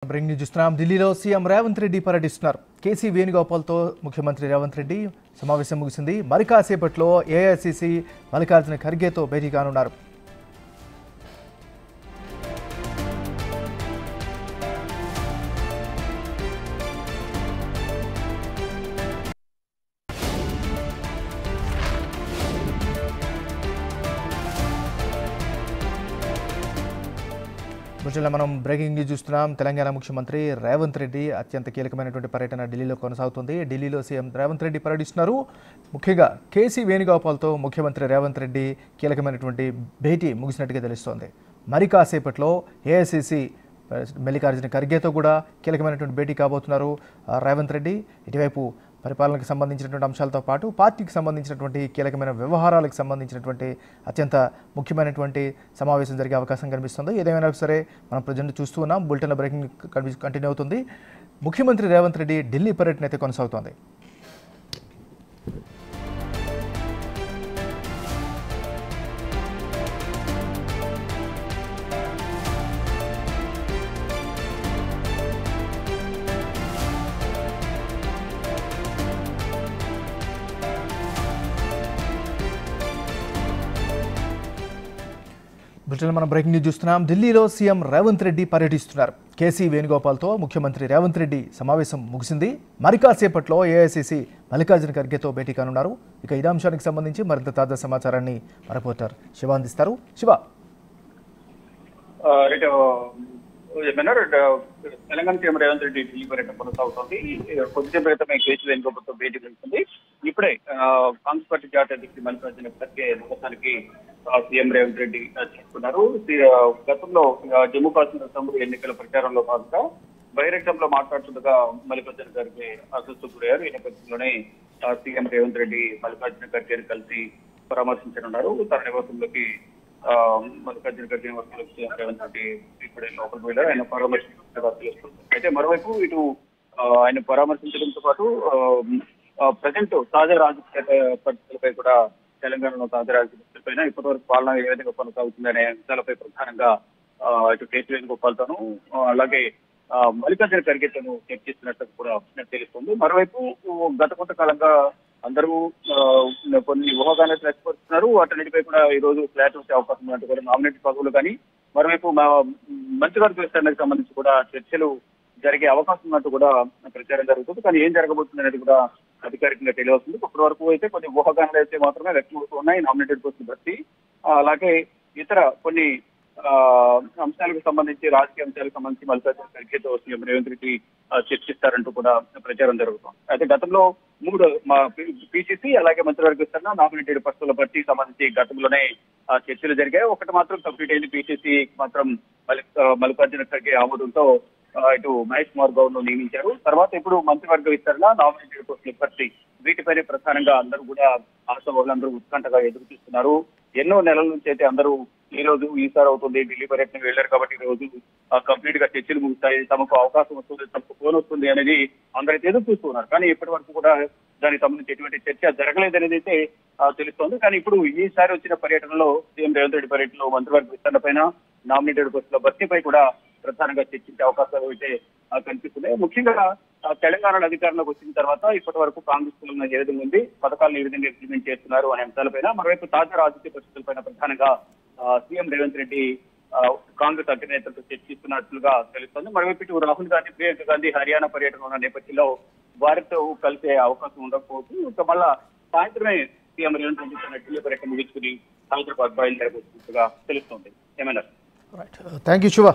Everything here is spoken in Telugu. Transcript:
బ్రేకింగ్ న్యూస్ చూస్తున్నాం. ఢిల్లీలో సీఎం రేవంత్ రెడ్డి పర్యటిస్తున్నారు. కేసీ వేణుగోపాల్తో ముఖ్యమంత్రి రేవంత్ రెడ్డి సమావేశం ముగిసింది. మరి కాసేపట్లో ఏఐసీసీ మల్లికార్జున ఖర్గేతో భేటీ కానున్నారు. మనం బ్రేకింగ్ న్యూస్ చూస్తున్నాం. తెలంగాణ ముఖ్యమంత్రి రేవంత్ రెడ్డి అత్యంత కీలకమైనటువంటి పర్యటన ఢిల్లీలో కొనసాగుతుంది. ఢిల్లీలో సీఎం రేవంత్ రెడ్డి పర్యటిస్తున్నారు. ముఖ్యంగా కేసీ వేణుగోపాల్తో ముఖ్యమంత్రి రేవంత్ రెడ్డి కీలకమైనటువంటి భేటీ ముగిసినట్టుగా తెలుస్తోంది. మరి కాసేపట్లో ఏఐసీసీ మల్లికార్జున ఖర్గేతో కూడా కీలకమైనటువంటి భేటీ కాబోతున్నారు రేవంత్ రెడ్డి. ఇటువైపు పరిపాలనకు సంబంధించినటువంటి అంశాలతో పాటు పార్టీకి సంబంధించినటువంటి కీలకమైన వ్యవహారాలకు సంబంధించినటువంటి అత్యంత ముఖ్యమైనటువంటి సమావేశం జరిగే అవకాశం కనిపిస్తుంది. ఏదేమైనా సరే మనం ప్రజెంట్ చూస్తూ ఉన్నాం. బులెటిన్లో బ్రేకింగ్ కంటిన్యూ అవుతుంది. ముఖ్యమంత్రి రేవంత్ రెడ్డి ఢిల్లీ పర్యటన అయితే కొనసాగుతోంది. బ్రిటన్లో మనం బ్రేకింగ్ న్యూస్ చూస్తున్నాం. ఢిల్లీలో సీఎం రేవంత్ రెడ్డి పర్యటిస్తున్నారు. కేసీ వేణుగోపాల్తో ముఖ్యమంత్రి రేవంత్ రెడ్డి సమావేశం ముగిసింది. మరి కాసేపట్లో ఏఐసీసీ మల్లికార్జున ఖర్గేతో భేటీ కానున్నారు. ఇక ఇదే అంశానికి సంబంధించి మరింత తాజా సమాచారాన్ని మన రిపోర్టర్ శివ అందిస్తారు. శివ, తెలంగాణ సీఎం రేవంత్ రెడ్డి ఢిల్లీ పర్యటన కొనసాగుతోంది. కొద్దిసేపు క్రితమే కేసీ వేణుగోపాల్తో భేటీ జరుగుతుంది. ఇప్పుడే కాంగ్రెస్ పార్టీ జాతీయ అధ్యక్షుడు మల్లికార్జున ఖర్గే నివాసానికి సీఎం రేవంత్ రెడ్డి చేసుకున్నారు. గతంలో జమ్మూ కాశ్మీర్ అసెంబ్లీ ఎన్నికల ప్రచారంలో భాగంగా బహిరంగంలో మాట్లాడుతుండగా మల్లికార్జున ఖర్గే అస్వస్థకు గురయ్యారు. ఈ నేపథ్యంలోనే సీఎం రేవంత్ రెడ్డి మల్లికార్జున ఖర్గేని కలిసి పరామర్శించనున్నారు. తన నివాసంలోకి మల్లికార్జున ఖర్గే నివాసంలోకి సీఎం రేవంత్ రెడ్డి ఇప్పుడే లోపలికి వెళ్ళారు. ఆయన పరామర్శించినట్టుగా తెలుస్తుంది. అయితే మరోవైపు ఇటు ఆయన పరామర్శించడంతో పాటు ప్రజెంట్ తాజా రాజకీయ పరిస్థితులపై కూడా తెలంగాణలో తాజా రాజకీయ పరిస్థితులపైన ఇప్పటివరకు పాలన ఏ విధంగా కొనసాగుతుందనే అంశాలపై ప్రధానంగా ఇటు కేసీ వేణుగోపాల్తోనూ అలాగే మల్లికార్జున ఖర్గేతోనూ చర్చిస్తున్నట్టు కూడా తెలుస్తుంది. మరోవైపు గత కొంతకాలంగా అందరూ కొన్ని ఊహాగానాలు వ్యక్తపరుస్తున్నారు. వాటన్నిటిపై కూడా ఈ రోజు ఫ్లాట్ వచ్చే అవకాశం ఉన్నట్టు కూడా నామినేటెడ్ పదవులు కానీ మరోవైపు మంత్రివర్గ విస్తరణకు సంబంధించి కూడా చర్చలు జరిగే అవకాశం ఉన్నట్టు కూడా ప్రచారం జరుగుతుంది. కానీ ఏం జరగబోతుంది అనేది కూడా అధికారికంగా తెలియవస్తుంది. ఇప్పటి వరకు అయితే కొన్ని ఊహాగానాలు అయితే మాత్రమే వ్యక్తమవుతూ ఉన్నాయి. నామినేటెడ్ పోస్టులు బట్టి అలాగే ఇతర కొన్ని అంశాలకు సంబంధించి రాజకీయ అంశాలకు సంబంధించి మల్లికార్జున ఖర్గేతో సీఎం రేవంత్ రెడ్డి చర్చిస్తారంటూ కూడా ప్రచారం జరుగుతుంది. అయితే గతంలో 3 పిసిసి అలాగే మంత్రివర్గ విస్తరణ నామినేటెడ్ పస్తుల బట్టి సంబంధించి గతంలోనే చర్చలు జరిగాయి. ఒకటి మాత్రం కంప్లీట్ అయింది. పిసిసి మాత్రం మల్లికార్జున ఖర్గే ఆమోదంతో ఇటు మహేష్ కుమార్ గౌడ్ ను నియమించారు. తర్వాత ఇప్పుడు మంత్రివర్గ విస్తరణ నామినేటెడ్ పోస్టుల భర్తీ వీటిపైనే ప్రధానంగా అందరూ కూడా ఆశావాహులందరూ ఉత్కంఠగా ఎదురు చూస్తున్నారు. ఎన్నో నెలల నుంచి అయితే అందరూ ఈ రోజు ఈసారి అవుతుంది ఢిల్లీ పర్యటనకు వెళ్లారు కాబట్టి ఈ రోజు కంప్లీట్ గా చర్చలు ముగుతాయి, తమకు అవకాశం వస్తుంది, తమకు ఫోన్ వస్తుంది అనేది అందరైతే ఎదురు చూస్తున్నారు. కానీ ఇప్పటి వరకు కూడా దానికి సంబంధించి ఎటువంటి చర్చ జరగలేదనేది అయితే తెలుస్తోంది. కానీ ఇప్పుడు ఈసారి వచ్చిన పర్యటనలో సీఎం రేవంత్ రెడ్డి పర్యటనలో మంత్రివర్గ విస్తరణ పైన నామినేటెడ్ పోస్టుల భర్తీపై కూడా ప్రధానంగా చర్చించే అవకాశాలు అయితే కనిపిస్తున్నాయి. ముఖ్యంగా తెలంగాణ అధికారంలోకి వచ్చిన తర్వాత ఇప్పటి వరకు కాంగ్రెస్ ఏ విధంగా ఉంది, పథకాలను ఏ విధంగా ఇంప్లిమెంట్ చేస్తున్నారు అనే అంశాలపైన మరోవైపు తాజా రాజకీయ పరిస్థితులపైన ప్రధానంగా సీఎం రేవంత్ రెడ్డి కాంగ్రెస్ అగ్రనేతలతో చర్చిస్తున్నట్లుగా తెలుస్తోంది. మరోవైపు ఇటు రాహుల్ గాంధీ, ప్రియాంక గాంధీ హర్యానా పర్యటన ఉన్న నేపథ్యంలో వారితో కలిసే అవకాశం ఉండకపోవచ్చు. ఇంకా మళ్ళా సాయంత్రమే సీఎం రేవంత్ రెడ్డి తన ఢిల్లీ పర్యటన ముగించుకుని హైదరాబాద్ బయలుదేరబోతున్నట్టుగా తెలుస్తోంది. ఏమైనా థ్యాంక్ యూ శివ.